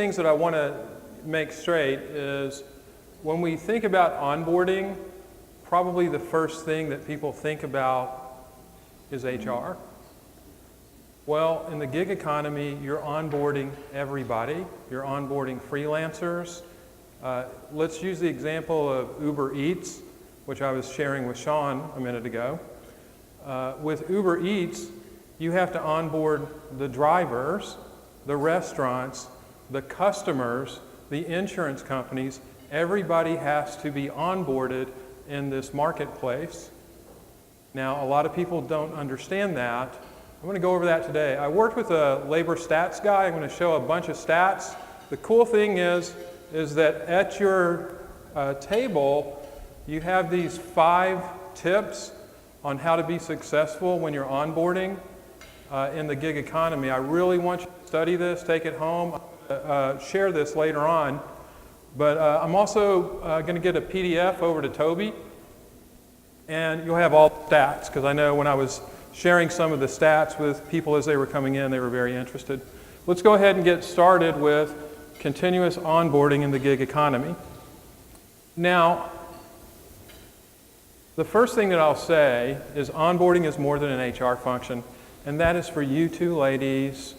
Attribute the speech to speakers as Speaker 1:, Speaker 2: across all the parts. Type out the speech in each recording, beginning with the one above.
Speaker 1: things that I want to make straight is when we think about onboarding, probably the first thing that people think about is HR. Well, in the gig economy, you're onboarding everybody. You're onboarding freelancers. Let's use the example of Uber Eats, which I was sharing with Sean a minute ago. With Uber Eats, you have to onboard the drivers, the restaurants, the customers, the insurance companies. Everybody has to be onboarded in this marketplace. Now, a lot of people don't understand that. I'm going to go over that today. I worked with a labor stats guy. I'm going to show a bunch of stats. The cool thing is that at your table, you have these 5 tips on how to be successful when you're onboarding in the gig economy. I really want you to study this, take it home, share this later on. But I'm also going to get a PDF over to Toby, and you'll have all the stats, because I know when I was sharing some of the stats with people as they were coming in, they were very interested. Let's go ahead and get started with continuous onboarding in the gig economy. Now, the first thing that I'll say is onboarding is more than an HR function, and that is for you two ladies.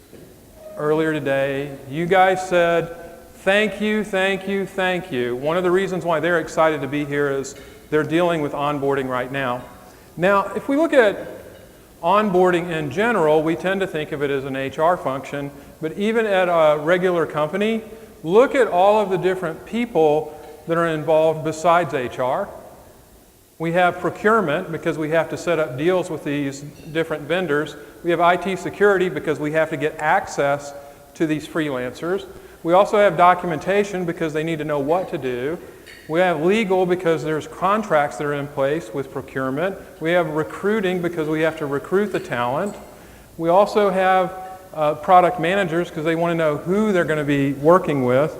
Speaker 1: Earlier today, you guys said, thank you, thank you, thank you. One of the reasons why they're excited to be here is they're dealing with onboarding right now. Now, if we look at onboarding in general, we tend to think of it as an HR function, but even at a regular company, look at all of the different people that are involved besides HR. We have procurement, because we have to set up deals with these different vendors. We have IT security, because we have to get access to these freelancers. We also have documentation, because they need to know what to do. We have legal, because there's contracts that are in place with procurement. We have recruiting, because we have to recruit the talent. We also have product managers, because they want to know who they're going to be working with.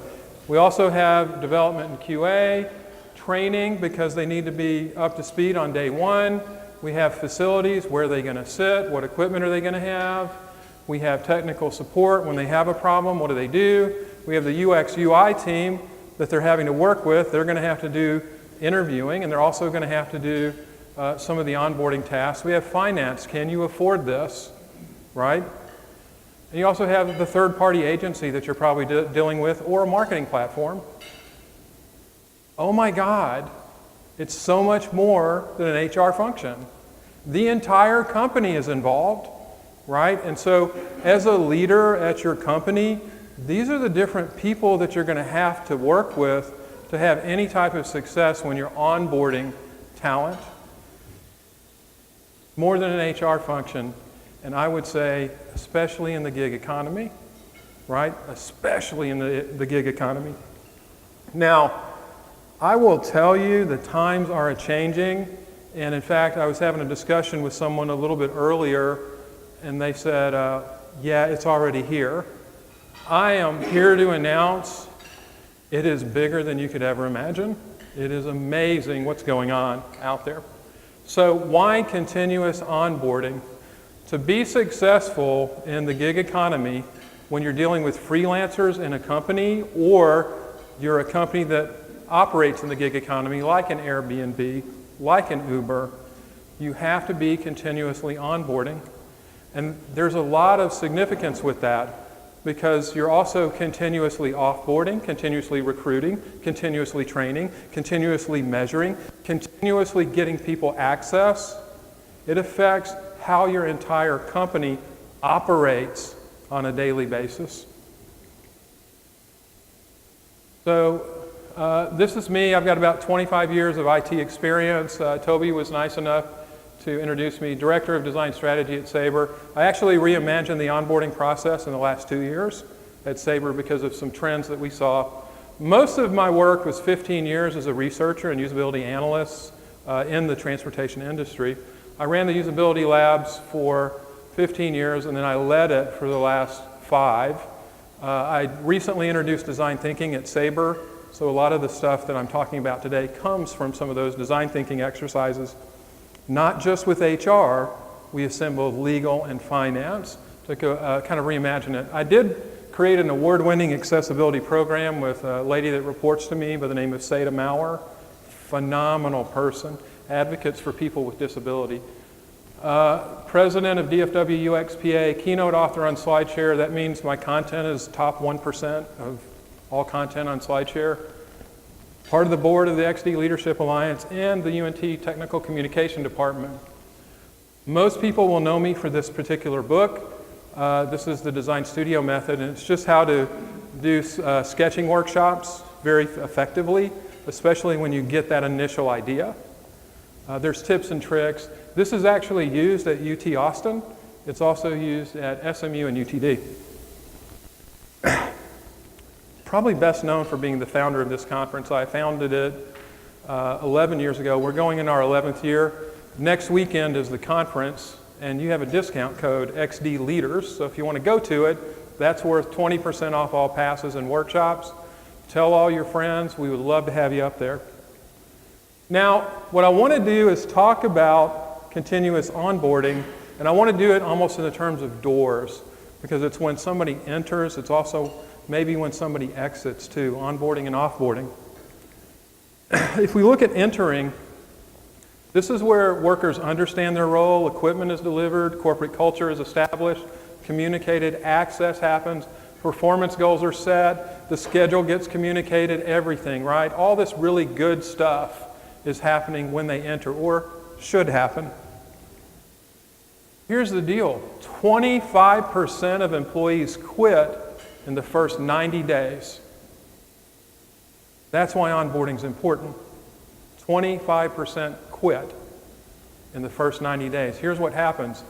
Speaker 1: We also have development and QA, training, because they need to be up to speed on day one. We have facilities, where are they going to sit, what equipment are they going to have. We have technical support. When they have a problem, what do they do? We have the UX UI team that they're having to work with. They're going to have to do interviewing, and they're also going to have to do some of the onboarding tasks. We have finance. Can you afford this? Right? And you also have the third-party agency that you're probably dealing with, or a marketing platform. Oh my God, it's so much more than an HR function. The entire company is involved, right? And so as a leader at your company, these are the different people that you're going to have to work with to have any type of success when you're onboarding talent. More than an HR function, and I would say especially in the gig economy, right? Especially in the gig economy. Now, I will tell you the times are a-changing, and in fact, I was having a discussion with someone a little bit earlier, and they said, yeah, it's already here. I am here to announce it is bigger than you could ever imagine. It is amazing what's going on out there. So why continuous onboarding? To be successful in the gig economy, when you're dealing with freelancers in a company, or you're a company that operates in the gig economy, like an Airbnb, like an Uber, you have to be continuously onboarding. And there's a lot of significance with that, because you're also continuously offboarding, continuously recruiting, continuously training, continuously measuring, continuously getting people access. It affects how your entire company operates on a daily basis. So this is me. I've got about 25 years of IT experience. Toby was nice enough to introduce me, Director of Design Strategy at Sabre. I actually reimagined the onboarding process in the last 2 years at Sabre because of some trends that we saw. Most of my work was 15 years as a researcher and usability analyst in the transportation industry. I ran the usability labs for 15 years, and then I led it for the last 5. I recently introduced design thinking at Sabre, so a lot of the stuff that I'm talking about today comes from some of those design thinking exercises. Not just with HR, we assembled legal and finance to kind of reimagine it. I did created an award-winning accessibility program with a lady that reports to me by the name of Seda Maurer. Phenomenal person, advocates for people with disability. President of DFW UXPA, keynote author on SlideShare. That means my content is top 1% of all content on SlideShare. Part of the board of the XD Leadership Alliance and the UNT Technical Communication Department. Most people will know me for this particular book. This is the Design Studio Method, and it's just how to do sketching workshops very effectively, especially when you get that initial idea. There's tips and tricks. This is actually used at UT Austin. It's also used at SMU and UTD. Probably best known for being the founder of this conference. I founded it 11 years ago. We're going in our 11th year. Next weekend is the conference, and you have a discount code, XD Leaders. So if you want to go to it, that's worth 20% off all passes and workshops. Tell all your friends. We would love to have you up there. Now, what I want to do is talk about continuous onboarding, and I want to do it almost in the terms of doors, because it's when somebody enters, it's also maybe when somebody exits too, onboarding and offboarding. If we look at entering, this is where workers understand their role, equipment is delivered, corporate culture is established, communicated, access happens, performance goals are set, the schedule gets communicated, everything, right? All this really good stuff is happening when they enter, or should happen. Here's the deal, 25% of employees quit in the first 90 days. That's why onboarding is important. 25% quit in the first 90 days. Here's what happens.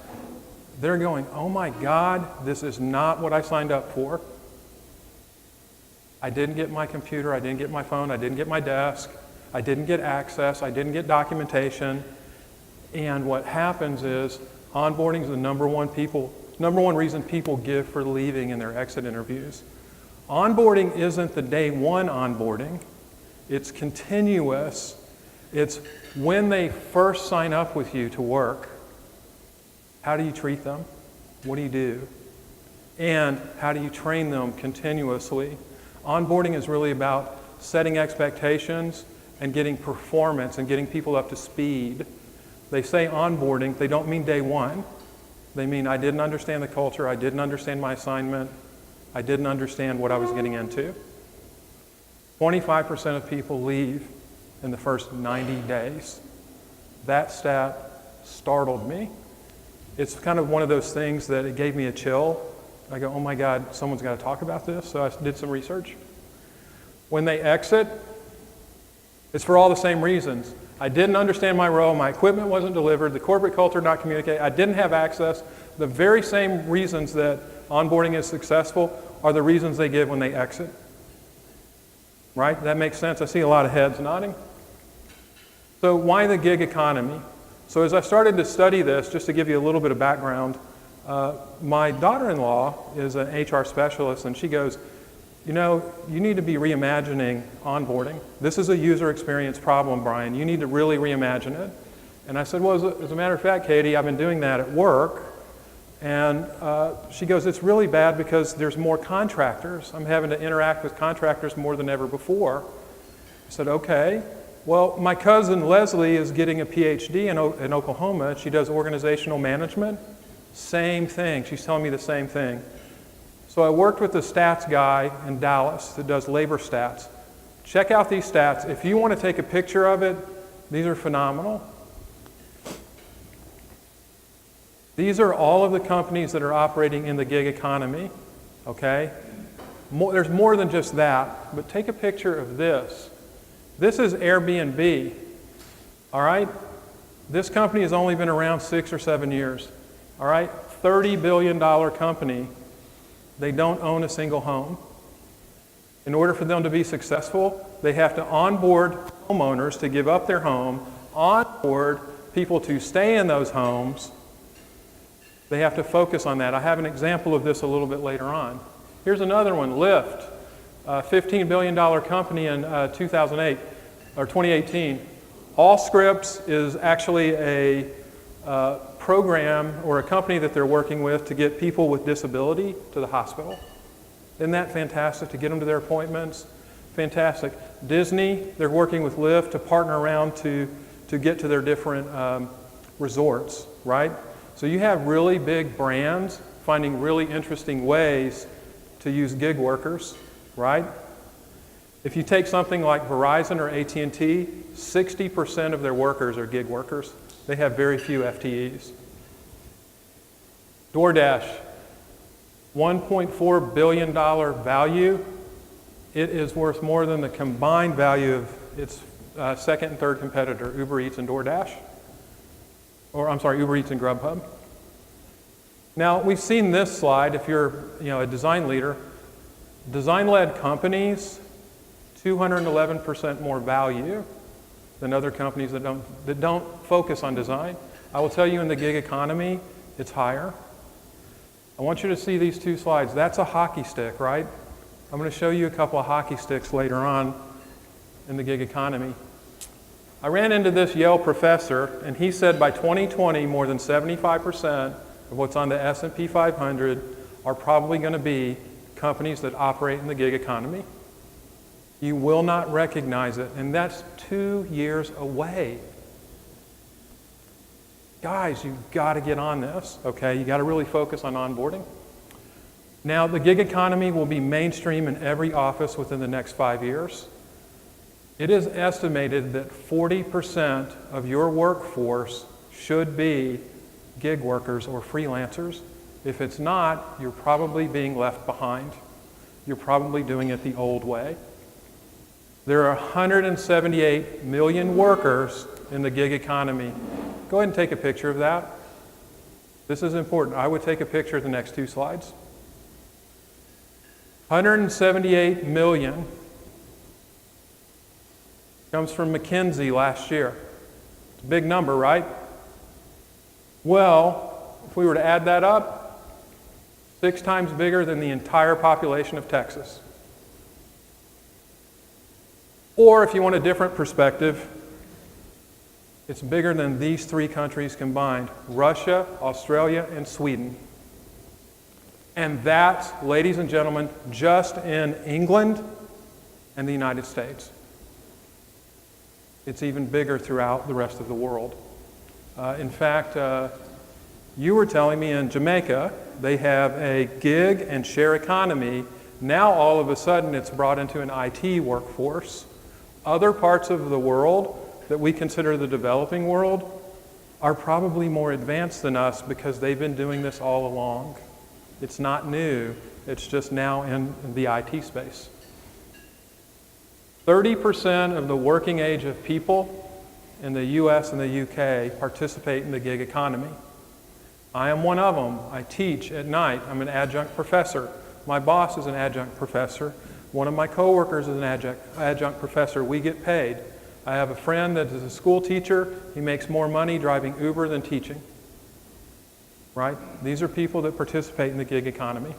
Speaker 1: They're going, oh my God, this is not what I signed up for. I didn't get my computer, I didn't get my phone, I didn't get my desk, I didn't get access, I didn't get documentation. And what happens is onboarding is the number one reason people give for leaving in their exit interviews. Onboarding isn't the day one onboarding. It's continuous. It's when they first sign up with you to work. How do you treat them? What do you do? And how do you train them continuously? Onboarding is really about setting expectations and getting performance and getting people up to speed. They say onboarding, they don't mean day one. They mean I didn't understand the culture, I didn't understand my assignment, I didn't understand what I was getting into. 25% of people leave in the first 90 days. That stat startled me. It's kind of one of those things that it gave me a chill. I go, oh my God, someone's got to talk about this. So I did some research. When they exit, it's for all the same reasons. I didn't understand my role, my equipment wasn't delivered, the corporate culture not communicated, I didn't have access. The very same reasons that onboarding is successful are the reasons they give when they exit. Right? That makes sense. I see a lot of heads nodding. So why the gig economy? So as I started to study this, just to give you a little bit of background, my daughter-in-law is an HR specialist, and she goes, you know, you need to be reimagining onboarding. This is a user experience problem, Brian. You need to really reimagine it. And I said, well, as a matter of fact, Katie, I've been doing that at work. And she goes, it's really bad because there's more contractors. I'm having to interact with contractors more than ever before. I said, okay. Well, my cousin Leslie is getting a PhD in Oklahoma. She does organizational management. Same thing. She's telling me the same thing. So I worked with the stats guy in Dallas that does labor stats. Check out these stats. If you want to take a picture of it, these are phenomenal. These are all of the companies that are operating in the gig economy, okay? There's more than just that, but take a picture of this. This is Airbnb, all right? This company has only been around 6 or 7 years, all right? $30 billion company. They don't own a single home. In order for them to be successful, they have to onboard homeowners to give up their home, onboard people to stay in those homes. They have to focus on that. I have an example of this a little bit later on. Here's another one, Lyft, a $15 billion company in 2008 or 2018. Allscripts is actually a program or a company that they're working with to get people with disability to the hospital. Isn't that fantastic to get them to their appointments? Fantastic. Disney, they're working with Lyft to partner around to get to their different resorts, right? So you have really big brands finding really interesting ways to use gig workers, right? If you take something like Verizon or AT&T, 60% of their workers are gig workers. They have very few FTEs. DoorDash, $1.4 billion value. It is worth more than the combined value of its second and third competitor, Uber Eats and DoorDash. Or I'm sorry, Uber Eats and Grubhub. Now, we've seen this slide. If you're a design leader, design-led companies, 211% more value than other companies that don't focus on design. I will tell you in the gig economy, it's higher. I want you to see these two slides. That's a hockey stick, right? I'm going to show you a couple of hockey sticks later on in the gig economy. I ran into this Yale professor, and he said by 2020, more than 75% of what's on the S&P 500 are probably going to be companies that operate in the gig economy. You will not recognize it, and that's 2 years away. Guys, you've got to get on this, okay? You got to really focus on onboarding. Now, the gig economy will be mainstream in every office within the next 5 years. It is estimated that 40% of your workforce should be gig workers or freelancers. If it's not, you're probably being left behind. You're probably doing it the old way. There are 178 million workers in the gig economy. Go ahead and take a picture of that. This is important. I would take a picture of the next two slides. 178 million comes from McKinsey last year. It's a big number, right? Well, if we were to add that up, 6 times bigger than the entire population of Texas. Or if you want a different perspective, it's bigger than these 3 countries combined: Russia, Australia, and Sweden. And that's, ladies and gentlemen, just in England and the United States. It's even bigger throughout the rest of the world. In fact, you were telling me in Jamaica, they have a gig and share economy. Now all of a sudden it's brought into an IT workforce. Other parts of the world that we consider the developing world are probably more advanced than us because they've been doing this all along. It's not new, it's just now in the IT space. 30% of the working age of people in the US and the UK participate in the gig economy. I am one of them. I teach at night. I'm an adjunct professor. My boss is an adjunct professor. One of my coworkers is an adjunct professor. We get paid. I have a friend that is a school teacher. He makes more money driving Uber than teaching. Right? These are people that participate in the gig economy.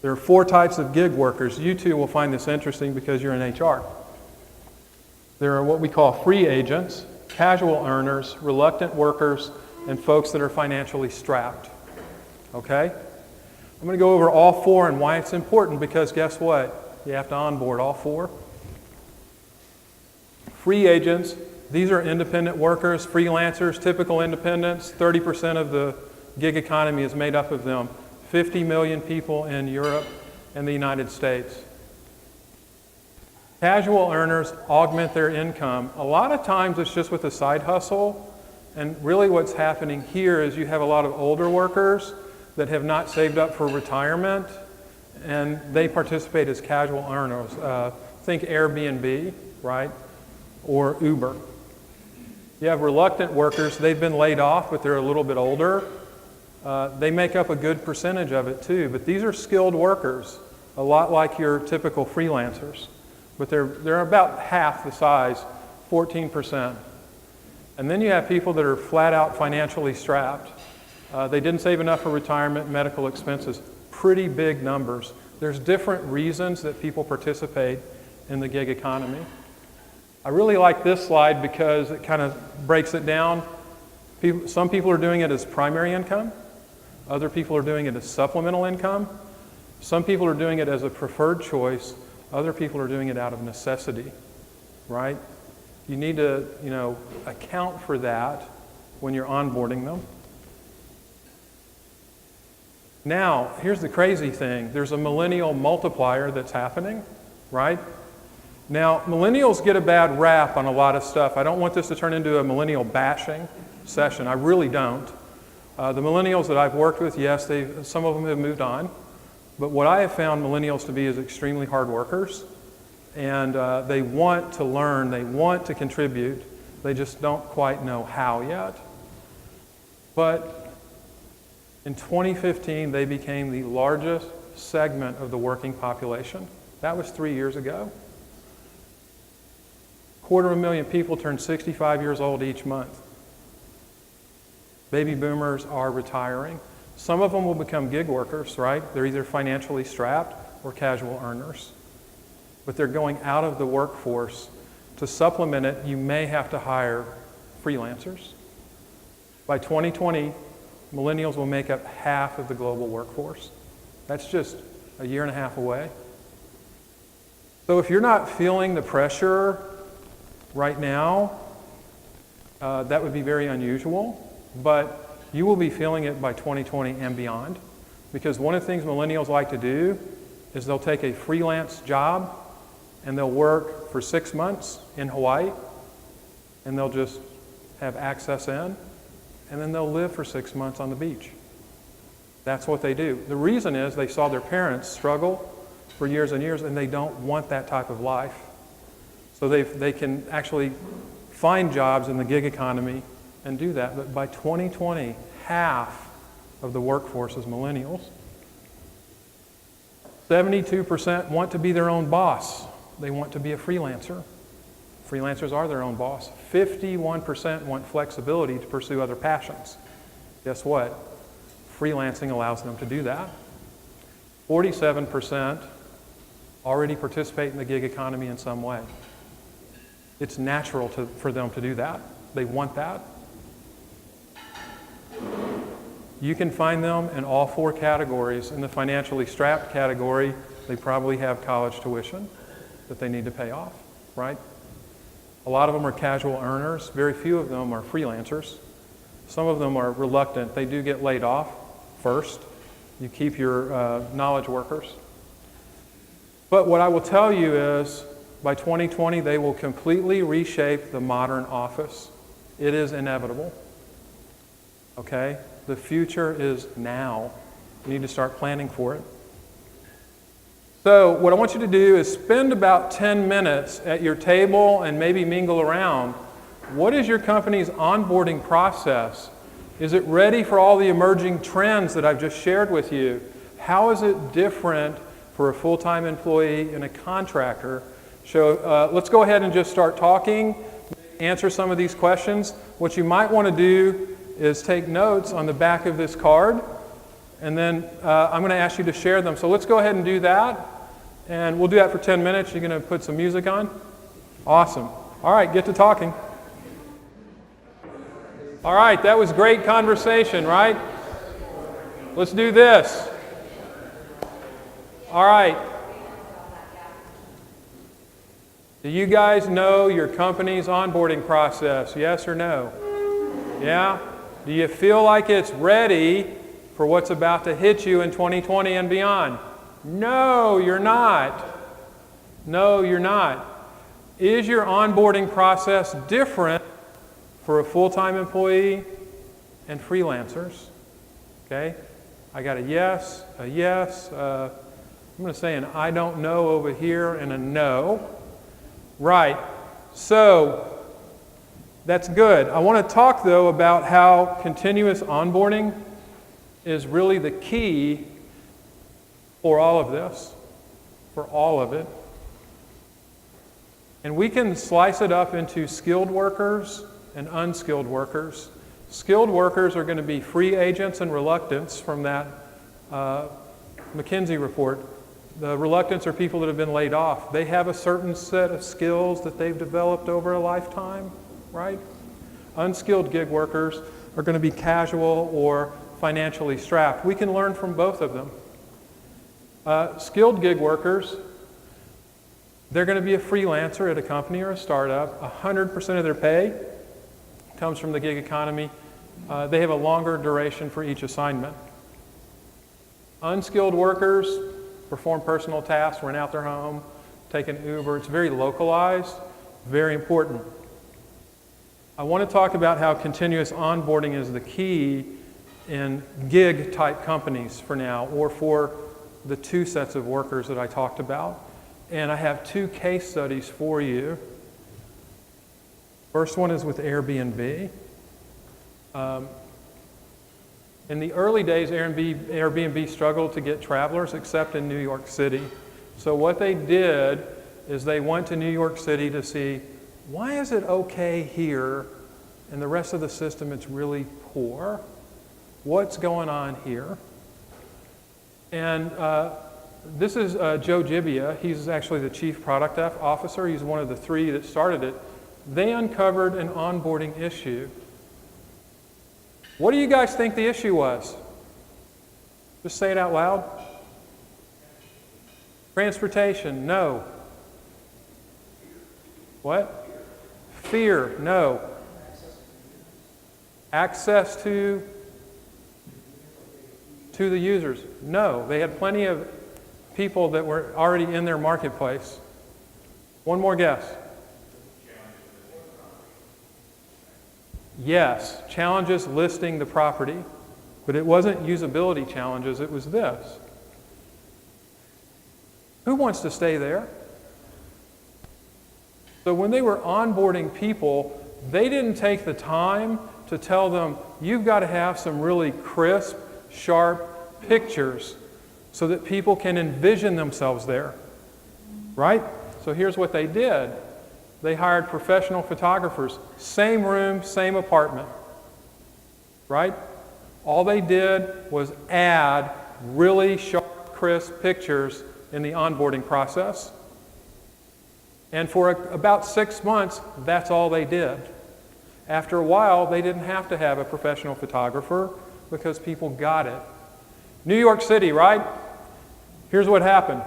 Speaker 1: There are 4 types of gig workers. You two will find this interesting because you're in HR. There are what we call free agents, casual earners, reluctant workers, and folks that are financially strapped. Okay? I'm going to go over all 4 and why it's important, because guess what? You have to onboard all 4. Free agents, these are independent workers, freelancers, typical independents. 30% of the gig economy is made up of them. 50 million people in Europe and the United States. Casual earners augment their income. A lot of times it's just with a side hustle. And really what's happening here is you have a lot of older workers that have not saved up for retirement, and they participate as casual earners. Think Airbnb, right? Or Uber. You have reluctant workers. They've been laid off, but they're a little bit older. They make up a good percentage of it too, but these are skilled workers, a lot like your typical freelancers. But they're about half the size, 14%. And then you have people that are flat out financially strapped. They didn't save enough for retirement, medical expenses. Pretty big numbers. There's different reasons that people participate in the gig economy. I really like this slide because it kind of breaks it down. Some people are doing it as primary income. Other people are doing it as supplemental income. Some people are doing it as a preferred choice. Other people are doing it out of necessity, right? You need to, account for that when you're onboarding them. Now, here's the crazy thing. There's a millennial multiplier that's happening, right? Now, millennials get a bad rap on a lot of stuff. I don't want this to turn into a millennial bashing session. I really don't. The millennials that I've worked with, yes, some of them have moved on. But what I have found millennials to be is extremely hard workers. And they want to learn. They want to contribute. They just don't quite know how yet. But in 2015, they became the largest segment of the working population. That was 3 years ago. 250,000 people turn 65 years old each month. Baby boomers are retiring. Some of them will become gig workers, right? They're either financially strapped or casual earners. But they're going out of the workforce. To supplement it, you may have to hire freelancers. By 2020, millennials will make up half of the global workforce. That's just a year and a half away. So if you're not feeling the pressure right now, that would be very unusual, but you will be feeling it by 2020 and beyond, because one of the things millennials like to do is they'll take a freelance job and they'll work for 6 months in Hawaii, and they'll just have access in, and then they'll live for 6 months on the beach. That's what they do. The reason is they saw their parents struggle for years and years, and they don't want that type of life. So they can actually find jobs in the gig economy and do that. But by 2020, half of the workforce is millennials. 72% want to be their own boss. They want to be a freelancer. Freelancers are their own boss. 51% want flexibility to pursue other passions. Guess what? Freelancing allows them to do that. 47% already participate in the gig economy in some way. It's natural for them to do that. They want that. You can find them in all 4 categories. In the financially strapped category, they probably have college tuition that they need to pay off, right? A lot of them are casual earners. Very few of them are freelancers. Some of them are reluctant. They do get laid off first. You keep your knowledge workers. But what I will tell you is, by 2020, they will completely reshape the modern office. It is inevitable. Okay? The future is now. You need to start planning for it. So what I want you to do is spend about 10 minutes at your table and maybe mingle around. What is your company's onboarding process? Is it ready for all the emerging trends that I've just shared with you? How is it different for a full-time employee and a contractor? So let's go ahead and just start talking, answer some of these questions. What you might want to do is take notes on the back of this card, and then I'm going to ask you to share them. So let's go ahead and do that, and we'll do that for 10 minutes. You're going to put some music on? Awesome. All right, get to talking. All right, that was great conversation, right? Let's do this. All right. Do you guys know your company's onboarding process? Yes or no? Yeah? Do you feel like it's ready for what's about to hit you in 2020 and beyond? No, you're not. No, you're not. Is your onboarding process different for a full-time employee and freelancers? Okay? I got a yes, I'm going to say an I don't know over here and a no. Right. So that's good. I want to talk, though, about how continuous onboarding is really the key for all of this, for all of it. And we can slice it up into skilled workers and unskilled workers. Skilled workers are going to be free agents and reluctants from that McKinsey report. The reluctants are people that have been laid off. They have a certain set of skills that they've developed over a lifetime, right? Unskilled gig workers are going to be casual or financially strapped. We can learn from both of them. Skilled gig workers, they're going to be a freelancer at a company or a startup. 100% of their pay comes from the gig economy. They have a longer duration for each assignment. Unskilled workers perform personal tasks, rent out their home, take an Uber. It's very localized, very important. I want to talk about how continuous onboarding is the key in gig type companies for now, or for the two sets of workers that I talked about. And I have two case studies for you. First one is with Airbnb. In the early days, Airbnb struggled to get travelers except in New York City. So what they did is they went to New York City to see, why is it okay here and the rest of the system it's really poor? What's going on here? And this is Joe Gibbia. He's actually the chief product officer. He's one of the three that started it. They uncovered an onboarding issue. What do you guys think the issue was? Just say it out loud. Transportation, no. What? Fear, no. Access to the users, no. They had plenty of people that were already in their marketplace. One more guess. Yes, challenges listing the property, but it wasn't usability challenges, it was this. Who wants to stay there? So when they were onboarding people, they didn't take the time to tell them, you've got to have some really crisp, sharp pictures so that people can envision themselves there, right? So here's what they did. They hired professional photographers, same room, same apartment, right? All they did was add really sharp, crisp pictures in the onboarding process. And for about 6 months, that's all they did. After a while, they didn't have to have a professional photographer because people got it. New York City, right? Here's what happened.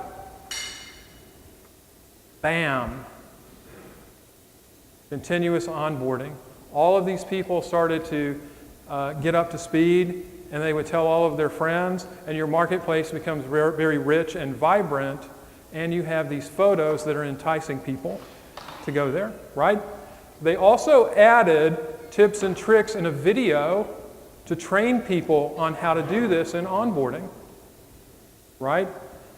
Speaker 1: Bam. Continuous onboarding. All of these people started to get up to speed, and they would tell all of their friends, and your marketplace becomes very rich and vibrant, and you have these photos that are enticing people to go there, right? They also added tips and tricks in a video to train people on how to do this in onboarding, right?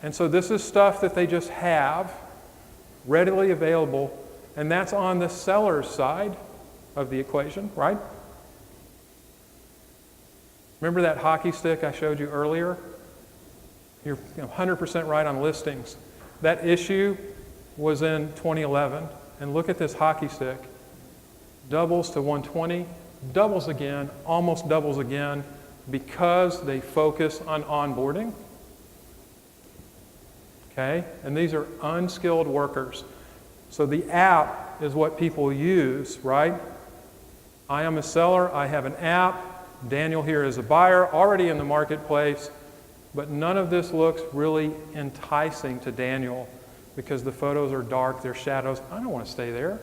Speaker 1: And so this is stuff that they just have readily available, and that's on the seller's side of the equation, right? Remember that hockey stick I showed you earlier? You're 100% right on listings. That issue was in 2011, and look at this hockey stick. Doubles to 120, doubles again, almost doubles again, because they focus on onboarding. Okay? And these are unskilled workers. So the app is what people use, right? I am a seller, I have an app, Daniel here is a buyer, already in the marketplace, but none of this looks really enticing to Daniel because the photos are dark, they're shadows. I don't want to stay there.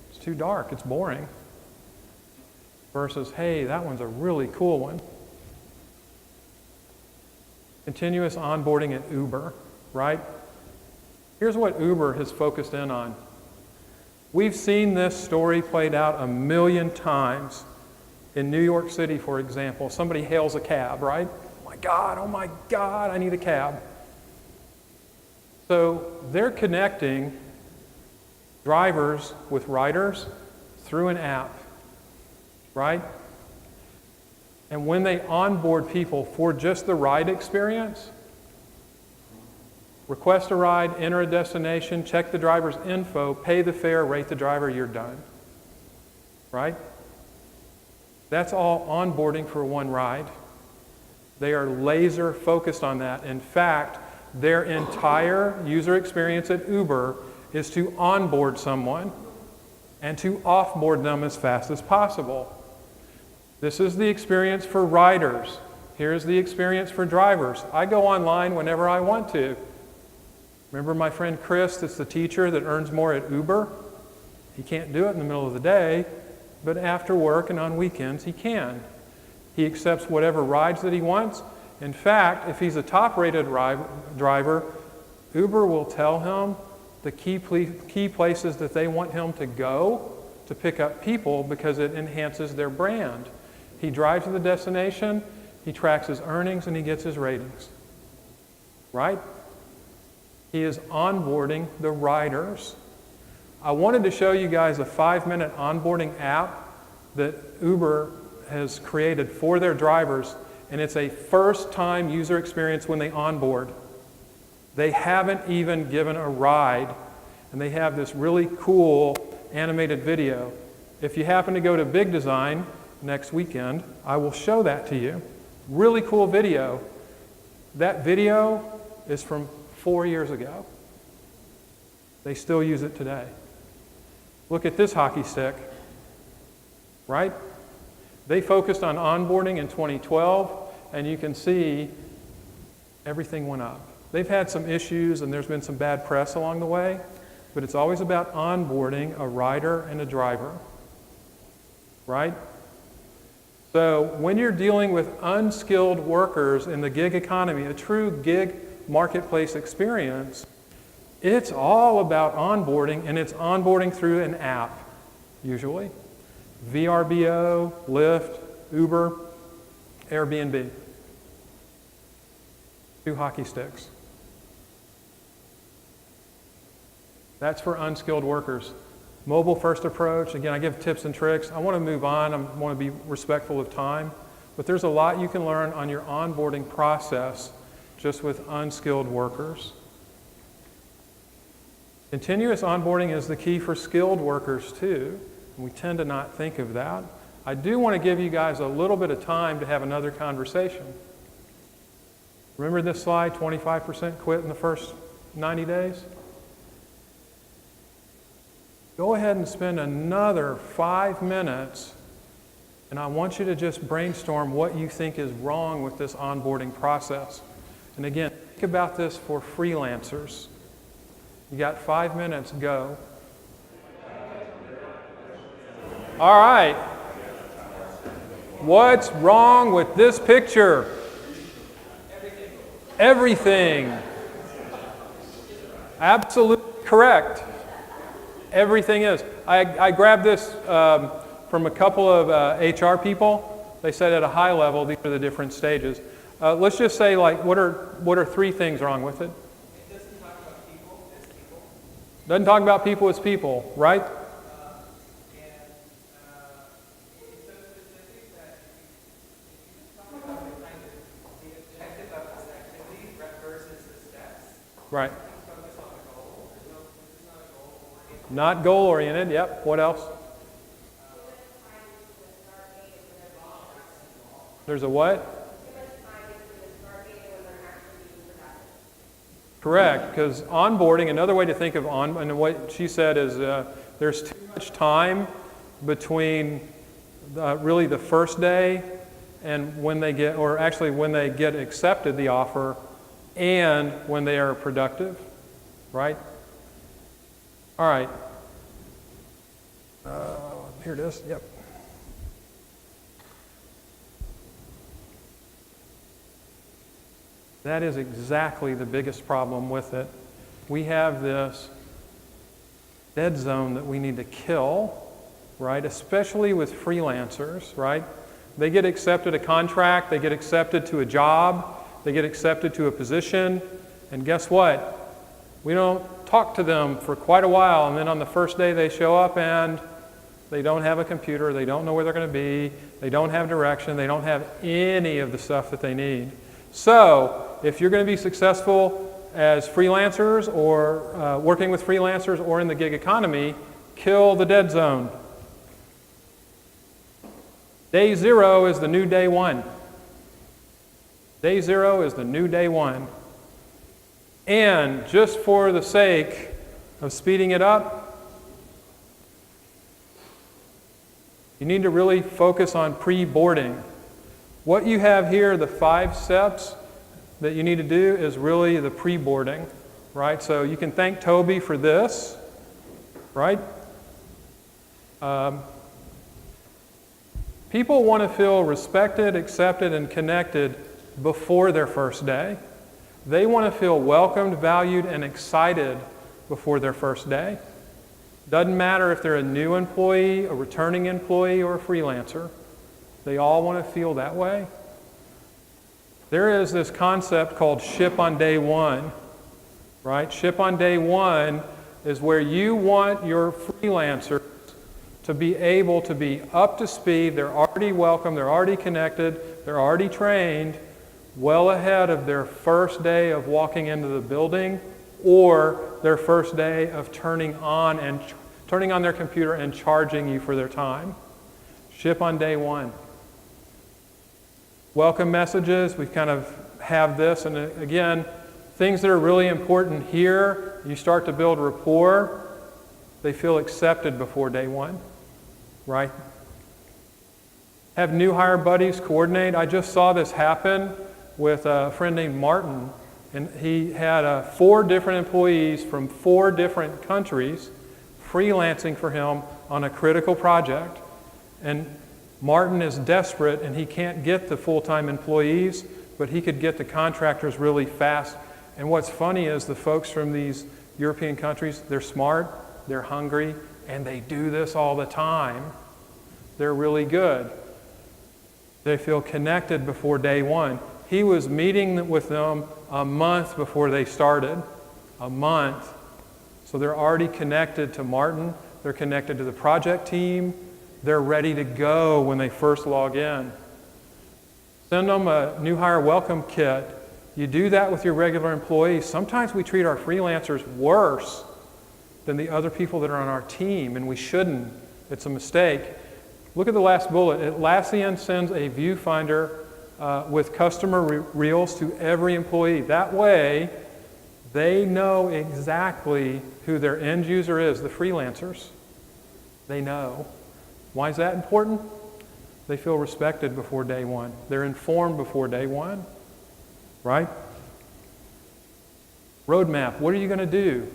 Speaker 1: It's too dark, it's boring. Versus, hey, that one's a really cool one. Continuous onboarding at Uber, right? Here's what Uber has focused in on. We've seen this story played out 1,000,000 times. In New York City, for example, somebody hails a cab, right? Oh my God, I need a cab. So they're connecting drivers with riders through an app, right? And when they onboard people for just the ride experience, request a ride, enter a destination, check the driver's info, pay the fare, rate the driver, you're done. Right? That's all onboarding for one ride. They are laser focused on that. In fact, their entire user experience at Uber is to onboard someone and to offboard them as fast as possible. This is the experience for riders. Here's the experience for drivers. I go online whenever I want to. Remember my friend Chris, that's the teacher that earns more at Uber? He can't do it in the middle of the day, but after work and on weekends, he can. He accepts whatever rides that he wants. In fact, if he's a top-rated driver, Uber will tell him the key places that they want him to go to pick up people because it enhances their brand. He drives to the destination, he tracks his earnings, and he gets his ratings. Right? He is onboarding the riders. I wanted to show you guys a 5-minute onboarding app that Uber has created for their drivers, and it's a first-time user experience when they onboard. They haven't even given a ride, and they have this really cool animated video. If you happen to go to Big Design next weekend, I will show that to you. Really cool video. That video is from 4 years ago. They still use it today. Look at this hockey stick, right? They focused on onboarding in 2012, and you can see everything went up. They've had some issues, and there's been some bad press along the way, but it's always about onboarding a rider and a driver, right? So when you're dealing with unskilled workers in the gig economy, a true gig marketplace experience, it's all about onboarding, and it's onboarding through an app, usually. VRBO, Lyft, Uber, Airbnb. 2 hockey sticks. That's for unskilled workers. Mobile first approach, again, I give tips and tricks. I want to move on, I want to be respectful of time, but there's a lot you can learn on your onboarding process just with unskilled workers. Continuous onboarding is the key for skilled workers too. We tend to not think of that. I do want to give you guys a little bit of time to have another conversation. Remember this slide, 25% quit in the first 90 days? Go ahead and spend another 5 minutes, and I want you to just brainstorm what you think is wrong with this onboarding process. And again, think about this for freelancers. You got 5 minutes, go. All right. What's wrong with this picture? Everything. Absolutely correct. Everything is. I grabbed this from a couple of HR people. They said at a high level, these are the different stages. Let's just say, like, what are 3 things wrong with it?
Speaker 2: It doesn't talk about people as people.
Speaker 1: Doesn't talk about people as people, right?
Speaker 2: And it's so specific that if you just talk about the kind of the objective of this activity versus the steps.
Speaker 1: Right.
Speaker 2: Focus on the goal. This is not a goal-oriented.
Speaker 1: Not goal-oriented, yep. What else? There's a what? Correct, because onboarding, another way to think of and what she said is there's too much time between really the first day and when they get, or actually when they get accepted the offer and when they are productive, right? All right. Here it is, yep. That is exactly the biggest problem with it. We have this dead zone that we need to kill, right? Especially with freelancers, right? They get accepted a contract, they get accepted to a job, they get accepted to a position, and guess what? We don't talk to them for quite a while, and then on the first day they show up and they don't have a computer, they don't know where they're going to be, they don't have direction, they don't have any of the stuff that they need. So, if you're going to be successful as freelancers or working with freelancers or in the gig economy, kill the dead zone. Day 0 is the new day 1. Day 0 is the new day 1. And just for the sake of speeding it up, you need to really focus on pre-boarding. What you have here, the 5 steps that you need to do, is really the pre-boarding, right? So you can thank Toby for this, right? People want to feel respected, accepted, and connected before their first day. They want to feel welcomed, valued, and excited before their first day. Doesn't matter if they're a new employee, a returning employee, or a freelancer. They all want to feel that way. There is this concept called ship on day one, right? Ship on day one is where you want your freelancers to be able to be up to speed. They're already welcome, they're already connected, they're already trained, well ahead of their first day of walking into the building or their first day of turning on their computer and charging you for their time. Ship on day one. Welcome messages, we kind of have this, and again, things that are really important here, you start to build rapport, they feel accepted before day one, right? Have new hire buddies coordinate. I just saw this happen with a friend named Martin, and he had 4 different employees from 4 different countries freelancing for him on a critical project. And Martin is desperate and he can't get the full-time employees, but he could get the contractors really fast. And what's funny is the folks from these European countries, they're smart, they're hungry, and they do this all the time. They're really good. They feel connected before day one. He was meeting with them a month before they started. A month. So they're already connected to Martin. They're connected to the project team. They're ready to go when they first log in. Send them a new hire welcome kit. You do that with your regular employees. Sometimes we treat our freelancers worse than the other people that are on our team, and we shouldn't. It's a mistake. Look at the last bullet. Atlassian sends a viewfinder with customer reels to every employee. That way, they know exactly who their end user is, the freelancers. They know. Why is that important? They feel respected before day one. They're informed before day one, right? Roadmap, what are you going to do?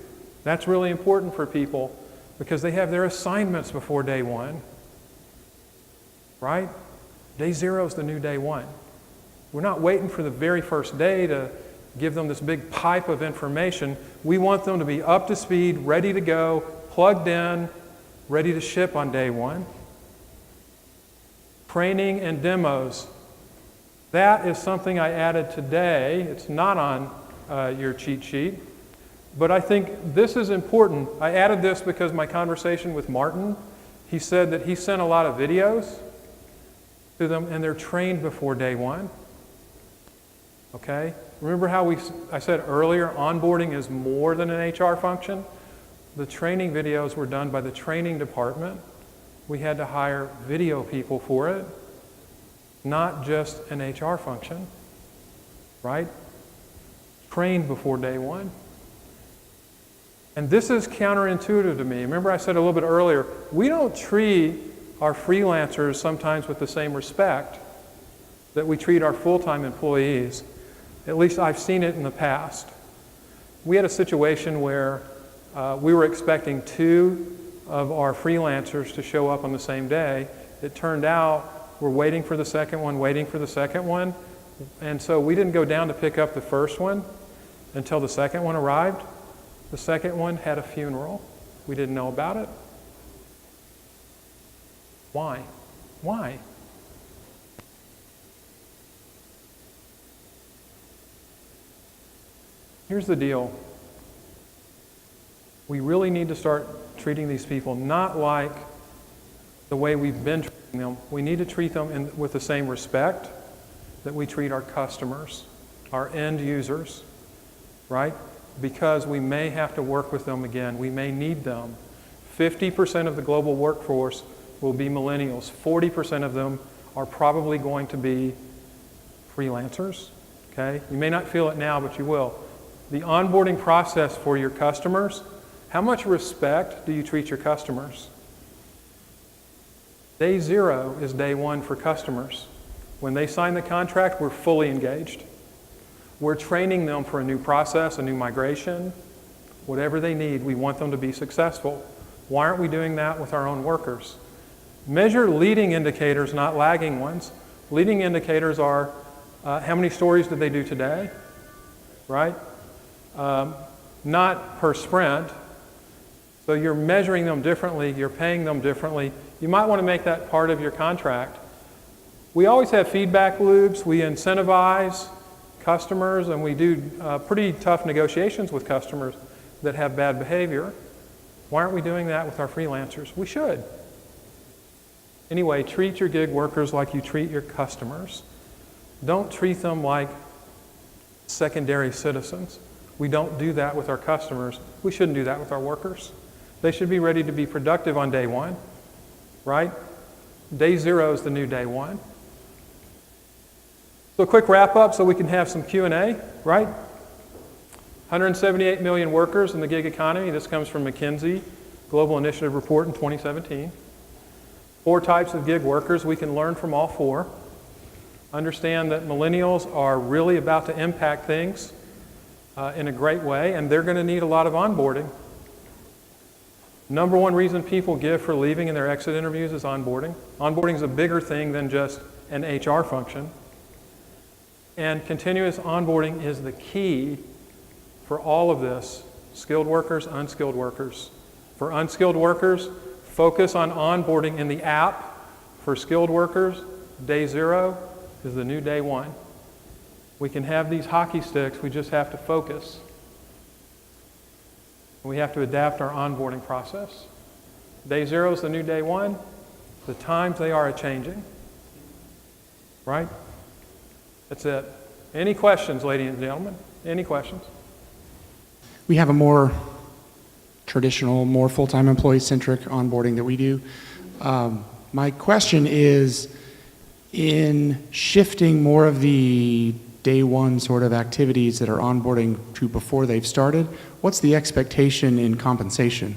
Speaker 1: That's really important for people because they have their assignments before day one, right? Day 0 is the new day 1. We're not waiting for the very first day to give them this big pipe of information. We want them to be up to speed, ready to go, plugged in, ready to ship on day 1. Training and demos. That is something I added today. It's not on your cheat sheet, but I think this is important. I added this because my conversation with Martin, he said that he sent a lot of videos to them and they're trained before day 1. Okay? Remember how I said earlier, onboarding is more than an HR function? The training videos were done by the training department. We had to hire video people for it, not just an HR function, right? Trained before day 1. And this is counterintuitive to me. Remember I said a little bit earlier, we don't treat our freelancers sometimes with the same respect that we treat our full-time employees. At least I've seen it in the past. We had a situation where we were expecting 2 of our freelancers to show up on the same day. It turned out we're waiting for the second one, and so we didn't go down to pick up the first one until the second one arrived. The second one had a funeral. We didn't know about it. Why? Why? Here's the deal. We really need to start treating these people not like the way we've been treating them. We need to treat them with the same respect that we treat our customers, our end users, right? Because we may have to work with them again. We may need them. 50% of the global workforce will be millennials. 40% of them are probably going to be freelancers, okay? You may not feel it now, but you will. The onboarding process for your customers, how much respect do you treat your customers? Day 0 is day 1 for customers. When they sign the contract, we're fully engaged. We're training them for a new process, a new migration, whatever they need. We want them to be successful. Why aren't we doing that with our own workers? Measure leading indicators, not lagging ones. Leading indicators are how many stories did they do today, right? Not per sprint. So you're measuring them differently, you're paying them differently. You might want to make that part of your contract. We always have feedback loops. We incentivize customers, and we do pretty tough negotiations with customers that have bad behavior. Why aren't we doing that with our freelancers? We should. Anyway, treat your gig workers like you treat your customers. Don't treat them like secondary citizens. We don't do that with our customers. We shouldn't do that with our workers. They should be ready to be productive on day one, right? Day zero is the new day one. So a quick wrap up so we can have some Q&A, right? 178 million workers in the gig economy. This comes from McKinsey Global Initiative Report in 2017. 4 types of gig workers. We can learn from all 4. Understand that millennials are really about to impact things in a great way, and they're going to need a lot of onboarding. Number 1 reason people give for leaving in their exit interviews is onboarding. Onboarding is a bigger thing than just an HR function. And continuous onboarding is the key for all of this, skilled workers, unskilled workers. For unskilled workers, focus on onboarding in the app. For skilled workers, day zero is the new day one. We can have these hockey sticks, we just have to focus. We have to adapt our onboarding process. Day zero is the new day one. The times they are changing, right? That's it. Any questions, ladies and gentlemen? Any questions?
Speaker 3: We have a more traditional, more full-time employee-centric onboarding that we do. My question is, in shifting more of the day one sort of activities that are onboarding to before they've started, what's the expectation in compensation?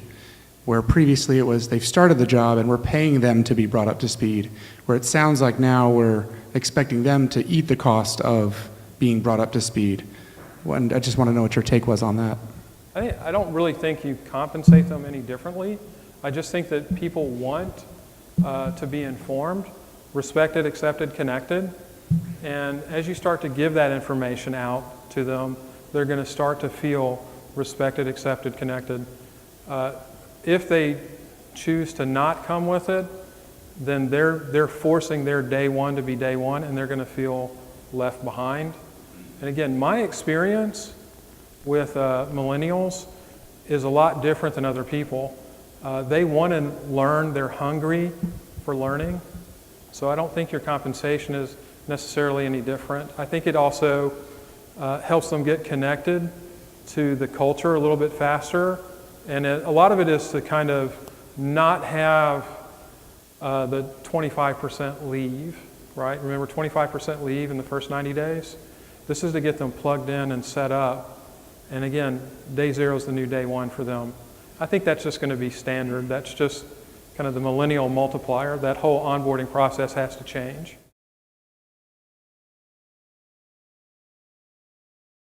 Speaker 3: Where previously it was they've started the job and we're paying them to be brought up to speed, where it sounds like now we're expecting them to eat the cost of being brought up to speed. And I just want to know what your take was on that.
Speaker 1: I don't really think you compensate them any differently. I just think that people want to be informed, respected, accepted, connected. And as you start to give that information out to them, they're going to start to feel respected, accepted, connected. If they choose to not come with it, then they're forcing their day one to be day one, and they're going to feel left behind. And again, my experience with millennials is a lot different than other people. They want to learn, they're hungry for learning. So I don't think your compensation is necessarily any different. I think it also helps them get connected to the culture a little bit faster. And a lot of it is to kind of not have the 25% leave, right? Remember, 25% leave in the first 90 days? This is to get them plugged in and set up. And again, day zero is the new day one for them. I think that's just going to be standard. That's just kind of the millennial multiplier. That whole onboarding process has to change.